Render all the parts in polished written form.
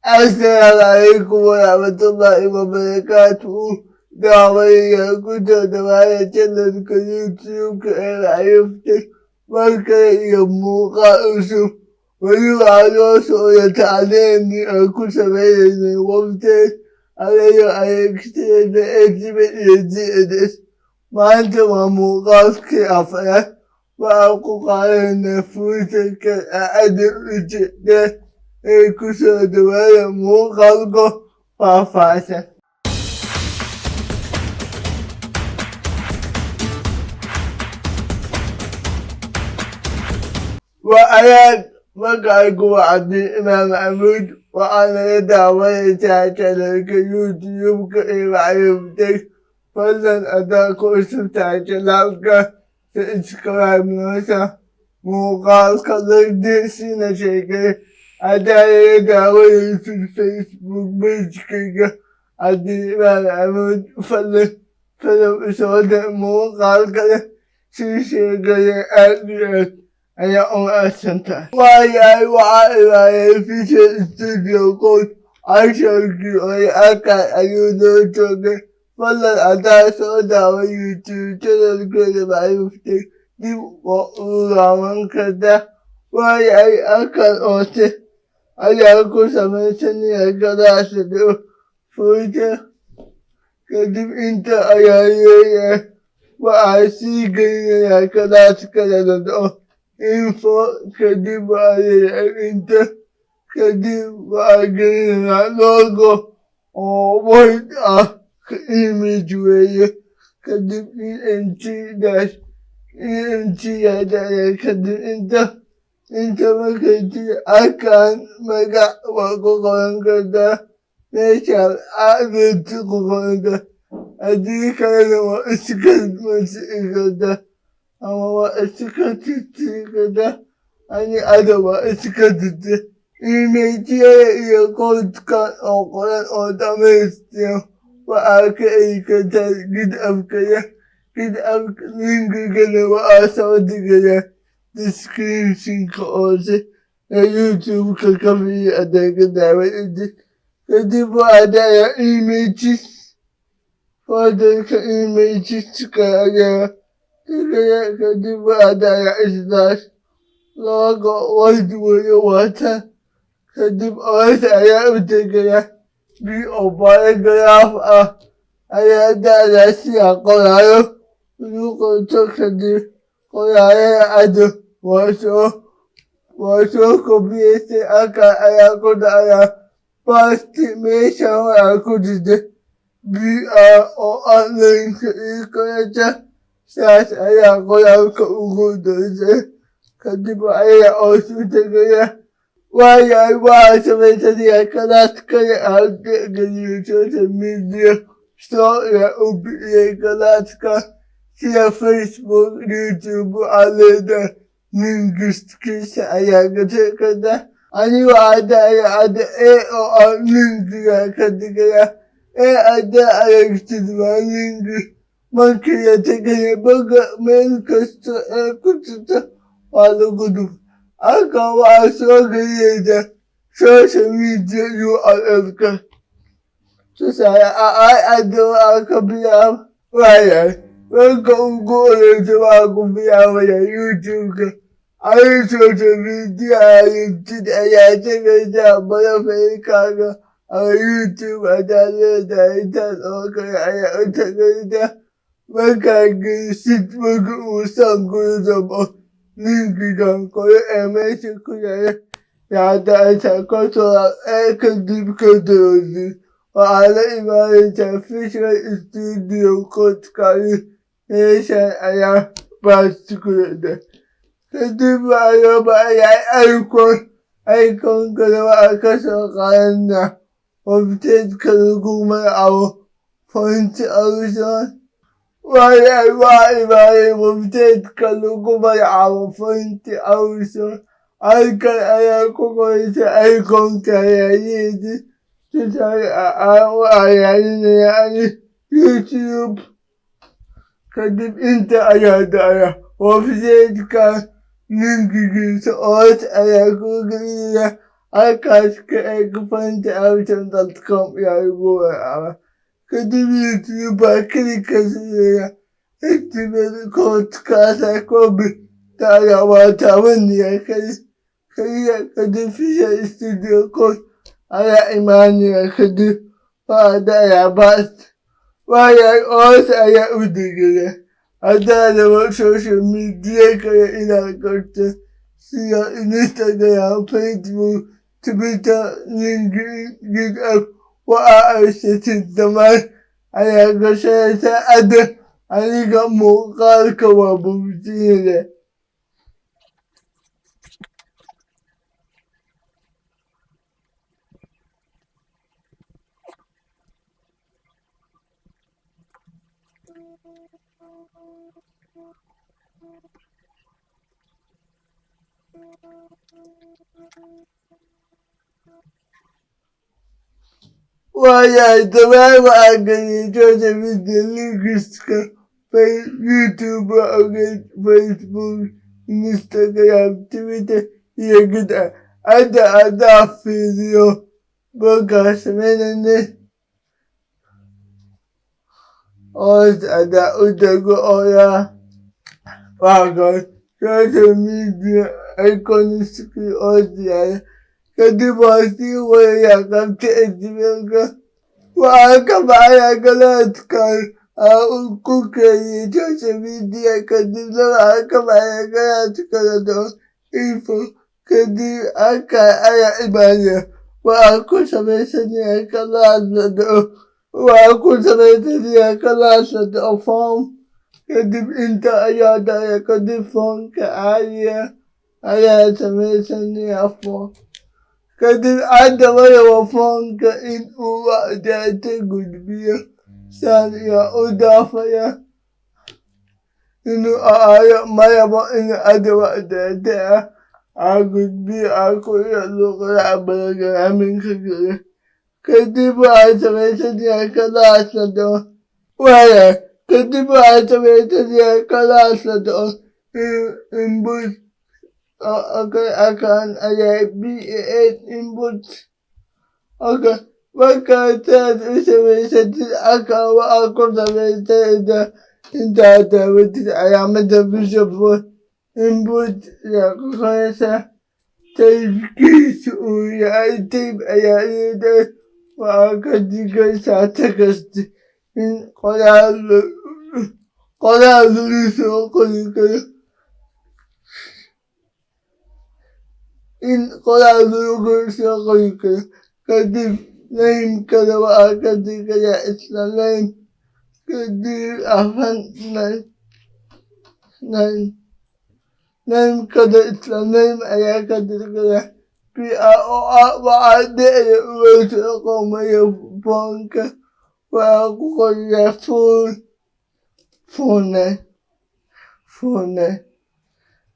Assalamu alaikum wa rahmatullahi wa barakatuhu. Da wani yankuta da bayan channel ka YouTube ka rayuwa barka da yammu ka'usu. Wani wano so ya tare ni a kusa mai ne wamte a rayu a yankin da exhibit yanzu da manta mamu gaske a fara ba a kokarin na futa ka a adin da kusa da bayan mu kalgo fafasa. وأنا مقعد وعدي إمام عمود وأنا دعوة تعتلك يوتيوب كإيم عيبتك فلن أداك اسم تعتلك سإسكرام نوسا موقال كالك ديسينا شيكي أدايا دعوة في الفيسبوك بيشكيك عدي إمام عمود فلن إسود موقال كالك شيشيكي أدريك أنا أسنت وعي في الاستوديو كود عشركي ويأكل أيودو توكي فلا أدا سودا ويوتيوب تلال كل ما يفتك دي وقولا من كدا وعي أكل أوتي أنا أكو سمسني أكلا سدو فوتا كدب إنت أيا وعسيقي أكلا سكلا ندو info kadib inta kadib logo word image way kadib ent dash ent ya kadib inta makati akan maga wakokongada nechal adit kokongada adi kana wa iskad masikada ama iskatiti kada ani adaba iskatiti imetiye ya kodka okoran otamestiyo wa aka ikata gid afkaya linki gana wa asawati gana description ka ose YouTube ka kafi adaka dawa iti kadibu adaya images fadar ka images ka aga kadib adaya isdash logo wajwaya wata kadib aya utegaya bi paragraph aya dala siya korayo luko to kadib korayo ado waso kopiese aka aya koda aya pasti mesha akudide bi link ikoyacha Sas aya koya ka ugu doze kadiba aya osu tegaya waya wa sameta ya kalat kaya alge gani social media so ya ubi ya kalat ka siya Facebook YouTube aleda ningist kisa aya gate kada ani wa ada ningi kadigaya ada aya kitwa ningi Mankaya tegaya baga melkasta kututa walugudu. Aka wa gaya da social media URL ka. Saya ado aka biya waya. Waka ugole ta aku biya waya YouTube ka. Social media YouTube ya tegaya da bala faika ka. YouTube adala da ita aya tegaya da. Makagi sit magu usang kuzabo ningigan koyo emesi kuyaya yada ita kotola kadib kadozi wa ala imarita Visual Studio Code kari neshan aya partikulada kadib ayo ba ya icon kalawa akasa karana obtain kaluguma awo point awison واي مبتدئ كلكم يعرفون أوسع أيكن أيكم أيكم كيايدي يعني يوتيوب كذب أنت أيادايا وبزيد كان ننجي سؤال أيكم iCashKegg.com yayi goyawa. Ka dubi YouTube ba kirka sirriya. Activate podcast kobi ta yawa ta wani ya kai. Kariya ka dubi studio code aya imani ya kadi ba da ya ba. Waya osa ya udigire. Adala wa social media kaya ina karta. Siya Instagram, Facebook, Twitter, LinkedIn, GitHub, wa'aishatin zaman aya gashe ta ada aliga mokar kawa bubutire. Waya da ba a gani ta video linkiska YouTube, Facebook, Instagram, Twitter, ya gida. Ada video podcast menene. Ada udago oya. Wagon social media iconically audio. Kadibasi waya kamte edibanga. Waka baya galatkan. Kuke yi social media kadibla waka baya galatkan don info. Kadi aka aya ibanya. Waku sabesani akalasa do. Waku sabesani akalasa do form. Kadib inta ayada ya kadib form ka aya sabesani afo. Kadib ada waya form ka in uwa da te gudbiya. Sani ya udafa ya. Inu aya maya ba inu adawa da te agudbi akuya lokala abalaga amin kagere. Kadib sabesani akalasa do. Waya. Kadib sabesani akalasa do. Input. Akan aya BAS input. Waka ta sabesani akawa ako sabesani da data with ayamada bishop input ya kukaisa. Taibkisu ya taib aya da waka diga sa takasti. In kodalu so kodikaya. In kodalu so kodikaya. Kadib name kada waka diga ya isla name. Kadib afan name kada isla name aya kadiga ya. Wa'ade ya uwesa koma ya fonka. Wa'ako ya phone.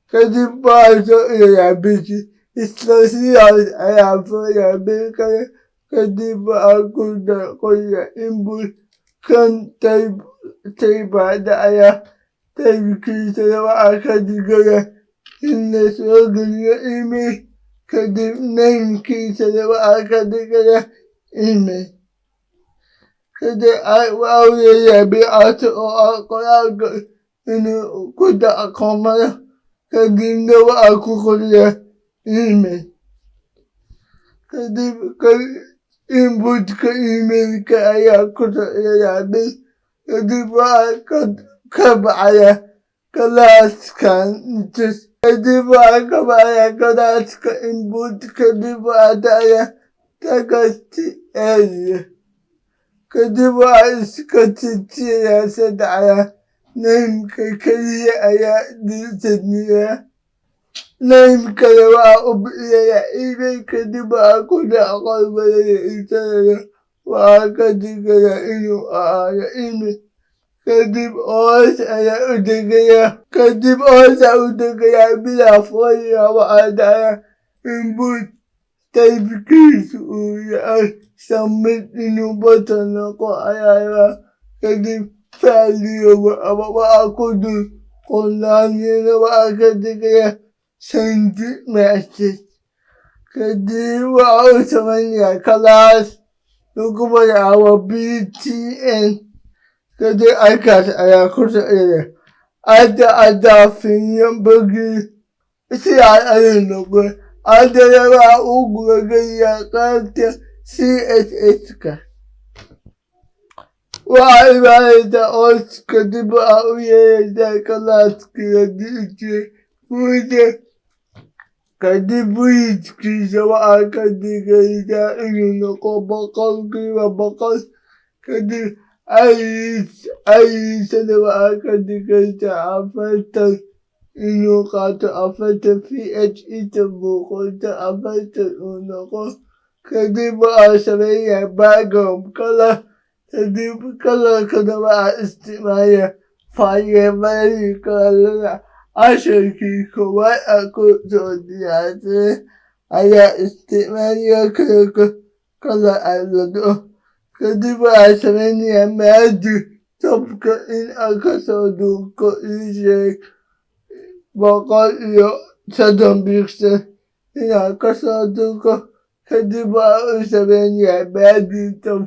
Kadib so ya bici. Isla siya aya fo ya bika. Kadib ako ya input. Kan taiba da aya. Taibkisa ya waka diga ya. Inna so gani ya email. Kadib name kisa ya waka diga ya. Email. Kadib wa'awya ya bi ato o ako ya inu kuda akomaya. Kadib na wa'ako ya email. Kadib input ka email ka aya kuda ya bi. Kadib kabaya kalas kan just. Kadib kabaya kalas ka input. Kadib adaya takasti area. Kadib iskatiti ya sadaya. Name ka kariya aya disaniya. Name ka yawa ubiya ya email. Kadib kuda akolba ya isaya. Waka diga ya inu aya email. Kadib osa aya udiga ya. Kadib osa udiga ya bila foyi ya wa'adaya. Input taibkisu ya submit inu button ko aya. Kadib value wa'akudu. Konani na waka diga ya. Send message. kadib waxa uu samaynayaa class lagu magacaabo BTN. Kadib halkaas ayaa ku socdaya adafiniyo bogii sidaas ayuu noqday. Haddana waxa uu gudagalayaa qaybta CSS-ka. Waxaa imaanaysa hoos kadib waxa uu yeelaysaa classkii la dhihi jiray footer. Kadib widthkiisa waxaa ka dhigaysaa inuu noqdo 100%. Kadib aydiisana waxaa ka dhigaysaa 40 inuu qaato 40 ph inta muuqata 40 uu noqdo. Kadib waxaa sameeyaa background color. Kadib colorkana waxaa isticmaalaya fayemari colorada casharkii koowaad aan ku soo diyaarsaday ayaa isticmaalaya color aylado. Kadib waxaa sameynaya magic topka in aan kasoo durko isheeg 130 pixel inaan kasoo durko. Kadib waxa uu sameynaya magic top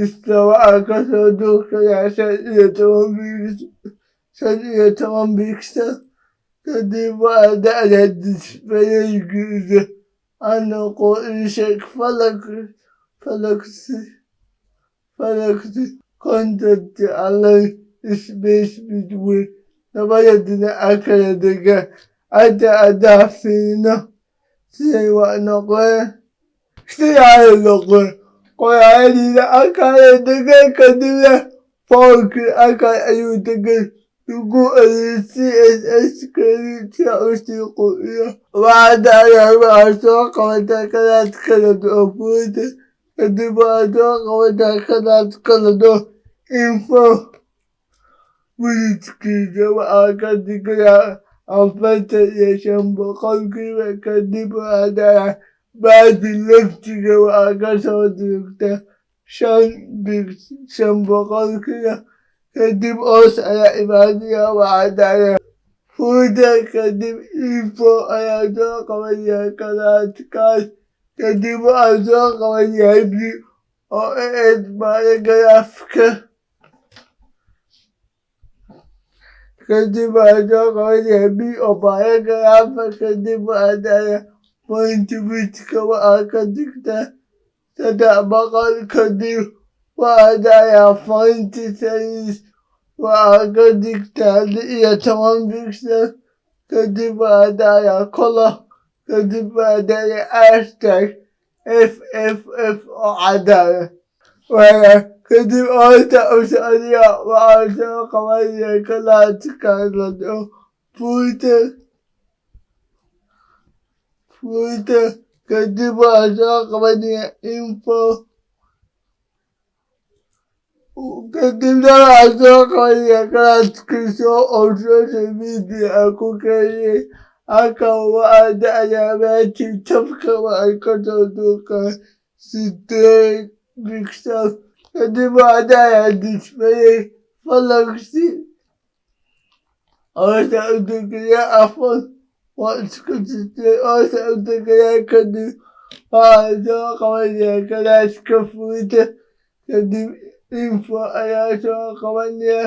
isla waxaa kasoo durkaya 15 pixel. Kadib waxaa dhacdaa displaygiisa aan noqo isheeg Galaxy content align space between labada dhinac kala degan. Haddaan fiirino siday wax noqdeen. Qoraalladiina kala degan kadibna foolkii halkaas ayuu degan. Lagu celiyay CSS-keedii si uu sii qurxiyo. Waxaa dhacdaa waxaa soo qabataa class kala duwan footer. Kadib waxaa soo qabataa class kala duwan info. Widthkiisa waxaa ka dhigayaa 45%. Kadib waxaa dhacdaa body leftiga waxaa kasoo durugtaa 5%. Kadib hoos ayaa imaanaya waxaa dhacdaa footer. Kadib info ayaa soo qabanaya classkaas. Kadib waxaa soo qabanaya b oo paragraafka. Kadib waxaa soo qabanaya b oo paragraafa. Kadib waxaa dhacdaa point widthka waxaa ka dhigtaa 300. Kadib waxaa dhacdaa font size waxaa ka dhigtaa 16 pixel. Kadib waxaa dhacdaa color. Kadib waxaa dhacdaa hashtag FFF oo cadaan. Kadib hoosta u socdaya waxaa soo qabanaya classka la dhaho footer. Kadib waxaa soo qabanaya info. Kadibna waxaa soo qabanaya classkiisa oo social media ku keenay. Halkan waxaa dhacdaa magic topka waxaa kasoo durkaa 8 pixel. Kadib waxaa dhacdaa display Galaxy hoosta u degaya 4 waa isku display hoosta u degaya. Kadib waxaa soo qabanaya classka footer. Kadib info ayaa soo qabanaya.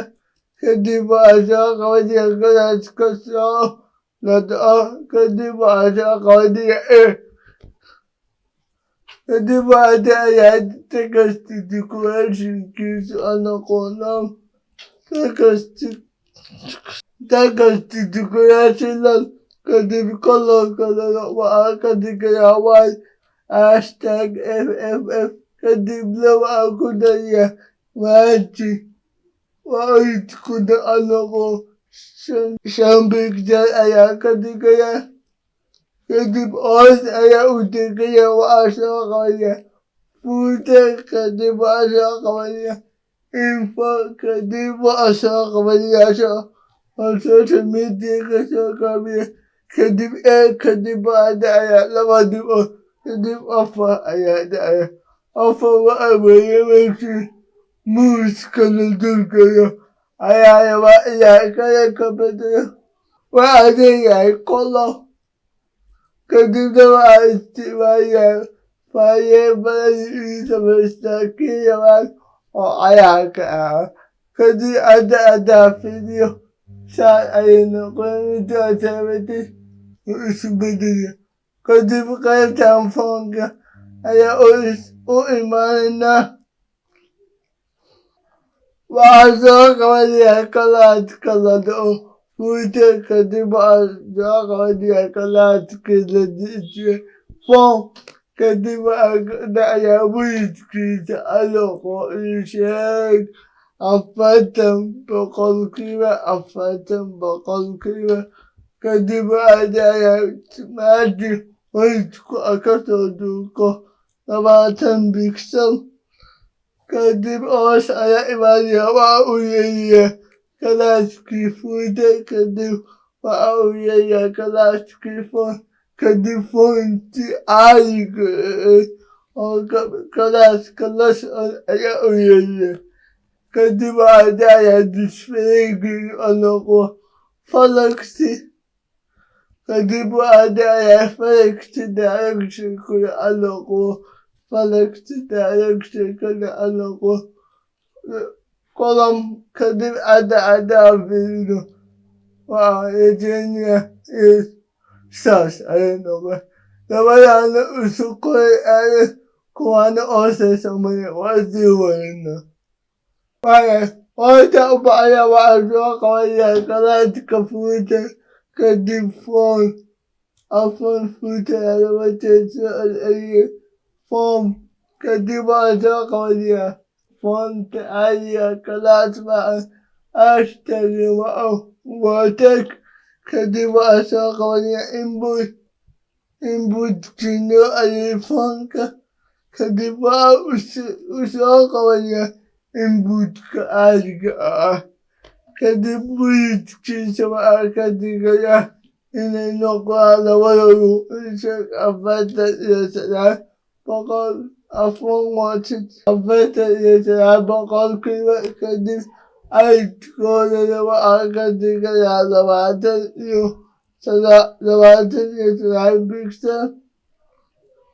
Kadib waxaa soo qabanaya classka soo la dhaho. Kadib waxaa soo qabanaya kadib waxaa dhacaya text decorationkiisa aan noqono text decoration. Kadib colorkana waxaa ka dhigaya white hashtag FFF. Kadibna waxaa ku daraya magic widthkuna aan noqo 5 pixel ayaa ka dhigaya. Kadib hoos ayaa u degaya waxaa soo qabanaya footer. Kadib waxaa soo qabanaya info. Kadib waxaa soo qabanaya social media kasoo qabanaya. Kadib kadib waxaa dhacaya 2 dhibcood. Kadib offer ayaa dhacaya. Offer waxaa weeye markii muuska la dulgeeyo ayaa rabaa inaan kala ka bedelo. Waxaa leeyahay color. kadib na waxaa isticmaalaya faaye badan samaystakiyamaan oo cayaarka ah kadib haddaa fidiyo saa ayay noqonaysaa sababtay isu beddelaya kadib qaybtan foonka ayaa u imaanaynaa waxaa soo qabanaya kalaadka la dhaho fuute kadib waxaa soo qabanaya kalaadkii la dhijiye foom kadib waxaa ka dhacayaa wiilkiisa aloqo ii sheeg 40% kadib waxaa dhacayaa maadi wiilku kasoo duuko 20 bigsel kadib hoos ayaa imaanaya waxa uu yeelayaa kalaaskii fuute kadib waxa uu yeelayaa kalaaskii foon kadib foontii caadiga oo kalaaska la socon ayaa u yeelaya kadib waxaa dhacayaa displaygii oo noqo falaxi kadib waxaa dhacayaa falaxi direction kule aloqo falaxi direction kule aloqo column kadib haddaa fiiriyo waxaa yeelaya saas ayay noqon labadaana isu qoray aye kuwaana hooseysa maya waa sii wadana horta u baxaya waxaa soo qabanaya kalaadka fuute kadib foon afan fuute labateed soo celceliye foom kadib waxaa soo qabanaya foonta caadiga kalaas baa hashtag watek kadib waxaa soo qabanaya inputkii loo celiyey foonka kadib waxaa u soo qabanaya inputka caadiga ah kadib wiidkiisa waxaa ka dhigaya inay noqdaan labadoodu 49% kadib aydkoodana waxaa ka dhigayaa 20 bigsel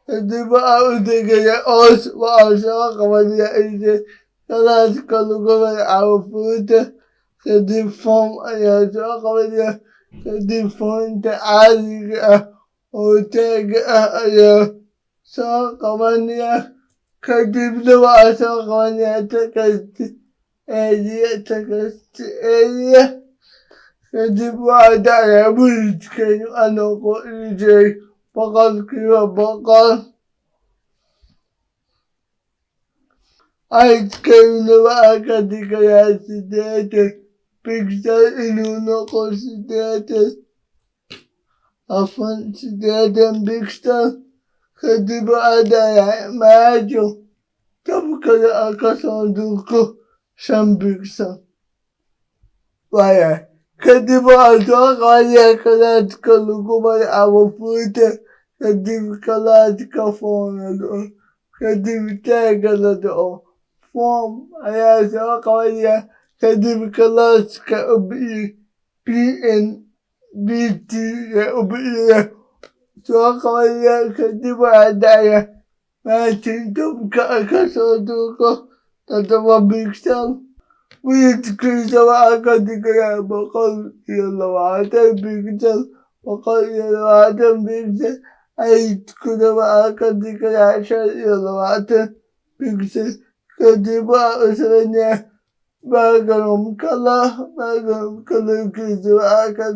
kadib waxaa u degaya hoos waxaa soo qabanaya kalaaska lagu magacaabo fuute kadib foom ayaa soo qabanaya kadib foonta caadiga ah oo taaga ah ayaa soo qabanaya kadibna waxaa soo qabanaya text area kadib waxaa dhacayaa wiilkeenu anoqo ijay 100% aydkeena waxaa ka dhigayaa 80 bigsel inuu noqo 80 bigsel kadib waxaa dhacayaa maajo tabkana kasoo durko 5 bigsel kadib waxaa soo qabanaya kalaadka lagu magacaabo fuute kadib kalaadka foonado kadib taaga la dhaho foom ayaa soo qabanaya kadib kalaaska pnbt soo qabanaya kadib waxaa dhacaya maatin tabka kasoo durko 7 bigsel wiidkiisa waxaa ka dhigayaa 120 bigsel aydkuna waxaa ka dhigayaa 25 bigsel kadib waxaa u sameynaya background colorkiisa waxaa ka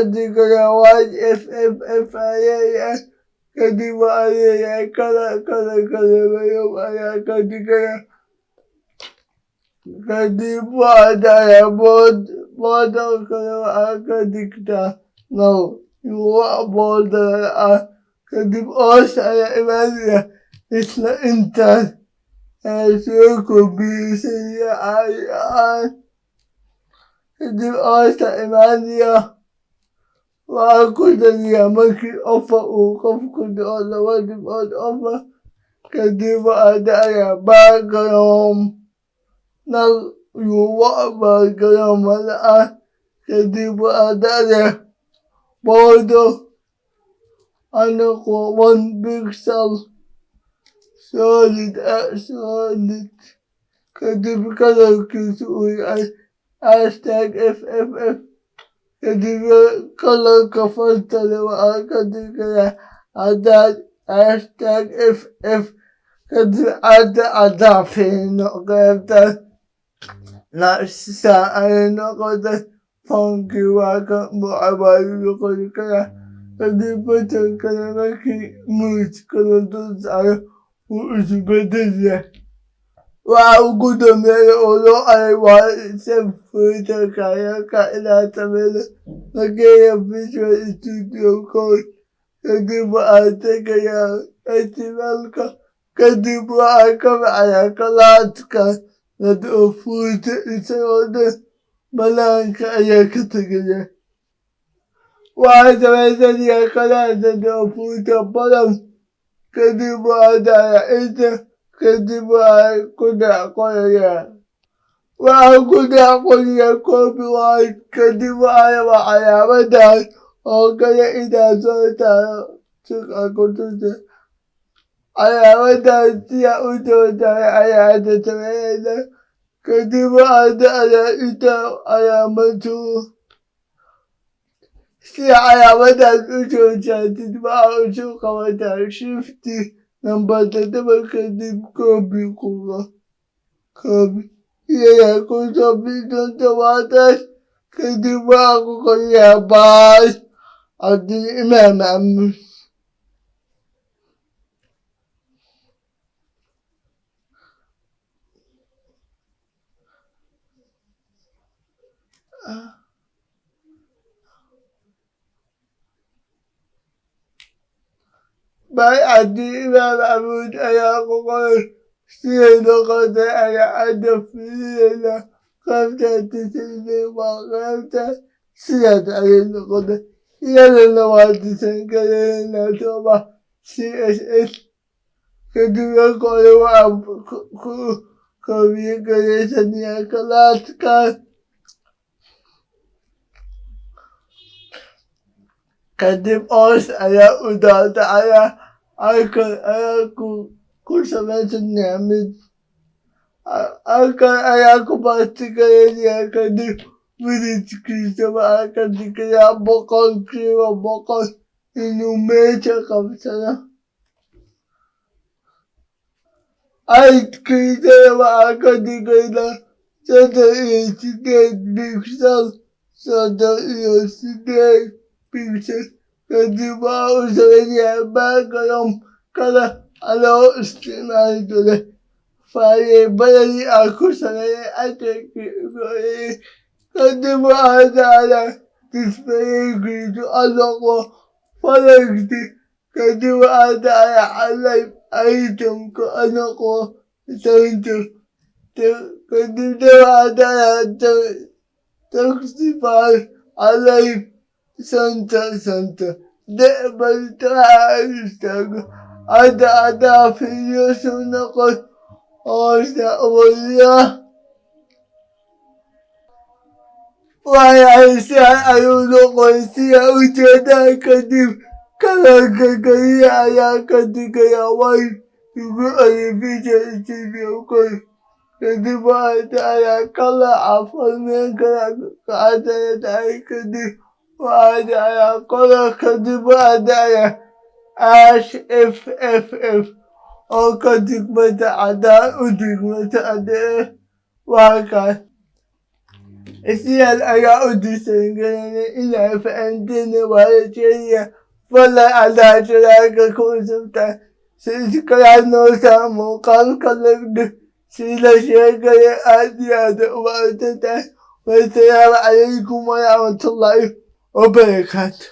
dhigayaa white FFF ayaa kadib waxaa leeyahay kalabayo ayaa ka dhigaya kadib waxaa dhacayaa boodalkana waxaa ka dhigtaa now wax boodal ah kadib hoos ayaa imaanaya isla intaas ayaa soo kobiyeysanaya caadi ahaan kadib hoosta imaanaya waxaa ku dariya markii offer uu qofku dhaco 2 dhibcood offer kadib waxaa dhacayaa background nal background mala ah kadib waxaa dhacayaa Border, underscore 1 pixel, solid, solid. Kadib color kisuya, hashtag FFF. Kadib color kafaltalewa, kadib kaya adat, hashtag FF. Kadib ada fino, kaya nasa ano ko na pangkiwaka mo abayo ko kaya hindi pa siya kaya nakimuch ko na doon sa uusubatan niya. Wow, good on me, although I want some food kaya kailata me nagaya visual studio ko hindi ba ate kaya festival ka hindi ba ka maaya kalat ka food isa orada malanka ayakatagaya. Wada wada diya kalada do food palam kadiba daya ita kadiba kuda koya. Wa kuda koya ko biwa kadiba aya wada o kaya ida so ta suka kututa. Aya wada tiya uto daya aya da tawela. Kadiba ada ita aya matu. Si aya wada uto jati ba uto kawata shifty number taba kadib kobi kuga. Kobi. Iya kuto bidon tawata kadiba ako kaya bye. Adi imam. By adi imam amud aya ko sino ko aya ada fila kafta tisini wa kafta siya ayin ko yan na wadi san kaya na toba CSS kadiba ko wa ko vi kaya sa niya kalat ka kadib os aya udata aya ku samesin niya aya ku pasti kaya niya kadib Virit Krista ba kadib kaya bokol kriwa bokol inumecha kapsana ay Krista ba kadib kaya sada isideg pixel sada isideg pixel kadib ba usahin niya ba kayong kala alo istimal dole faye balali ako sanay ate kadib ba ada display grito alo ko palagdi kadib ba ada alive item ko ano ko santo kadib ba ada toxify alive Santa de balta istag ada video suna ko osa wala waya isa ayuno ko siya ujada kadib kaya ya kadib kaya wai yugo ay video studio ko kadib ada kala afal me kaya ada kadib وأدعي قلق دبادايا FFF أو كدقمة عداء ودقمة عداء وهكذا السيال أيا أدسن إلا فأنتني وهالشيء فلا على شراك كونسبتا سيسكرا نوسا موقال قلق سيلا شاكرا أدياد وأتتا والسلام عليكم ورحمة الله وبركاته